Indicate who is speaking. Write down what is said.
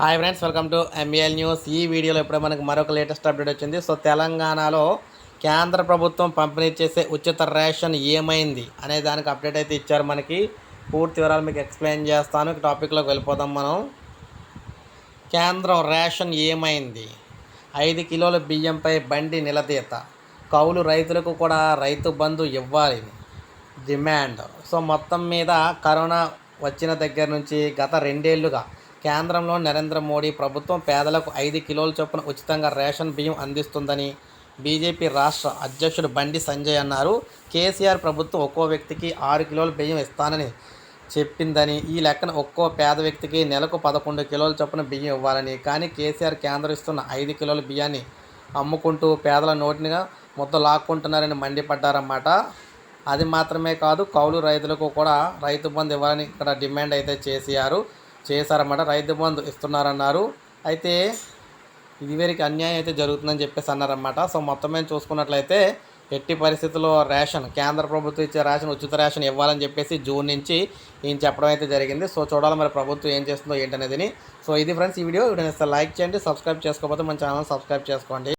Speaker 1: Hi friends, welcome to MBL news. ఈ వీడియోలో ఇప్పుడే మనకు మరొక లేటెస్ట్ అప్డేట్ వచ్చింది. సో తెలంగాణలో కేంద్ర ప్రభుత్వం పంపిణీ చేసే ఉచిత రేషన్ ఏమైంది అనే దానికి అప్డేట్ అయితే ఇచ్చారు. మనకి పూర్తి వివరాలు మీకు ఎక్స్ప్లెయిన్ చేస్తాను. టాపిక్లోకి వెళ్ళిపోదాం మనం. కేంద్రం రేషన్ ఏమైంది, 5 కిలోల బియ్యంపై బండి నిలదీత, కౌలు రైతులకు కూడా రైతు బంధు ఇవ్వాలి డిమాండ్. సో మొత్తం మీద కరోనా వచ్చిన దగ్గర నుంచి గత 2 ఏళ్లుగా కేంద్రంలో నరేంద్ర మోడీ ప్రభుత్వం పేదలకు 5 కిలోల చొప్పున ఉచితంగా రేషన్ బియ్యం అందిస్తుందని బీజేపీ రాష్ట్ర అధ్యక్షుడు బండి సంజయ్ అన్నారు. కేసీఆర్ ప్రభుత్వం ఒక్కో వ్యక్తికి 6 కిలోల బియ్యం ఇస్తానని చెప్పిందని, ఈ లెక్కన ఒక్కో పేద వ్యక్తికి నెలకు 11 కిలోల చొప్పున బియ్యం ఇవ్వాలని, కానీ కేసీఆర్ కేంద్రం ఇస్తున్న 5 కిలోల బియ్యాన్ని అమ్ముకుంటూ పేదల నోటినిగా ముద్ద లాక్కుంటున్నారని మండిపడ్డారన్నమాట. అది మాత్రమే కాదు, కౌలు రైతులకు కూడా రైతు బంధు ఇవ్వాలని ఇక్కడ డిమాండ్ అయితే చేశారన్నమాట. రైతు బంధు ఇస్తున్నారన్నారు. అయితే ఇదివరకు అన్యాయం అయితే జరుగుతుందని చెప్పేసి అన్నారన్నమాట. సో మొత్తం మీద చూసుకున్నట్లయితే ఎట్టి పరిస్థితుల్లో రేషన్, కేంద్ర ప్రభుత్వం ఇచ్చే రేషన్, ఉచిత రేషన్ ఇవ్వాలని చెప్పేసి జూన్ నుంచి ఈయన చెప్పడం అయితే జరిగింది. సో చూడాలి మరి ప్రభుత్వం ఏం చేస్తుందో ఏంటనేది. సో ఇది ఫ్రెండ్స్ ఈ వీడియో. లైక్ చేయండి, సబ్స్క్రైబ్ చేసుకోకపోతే మన ఛానల్ సబ్స్క్రైబ్ చేసుకోండి.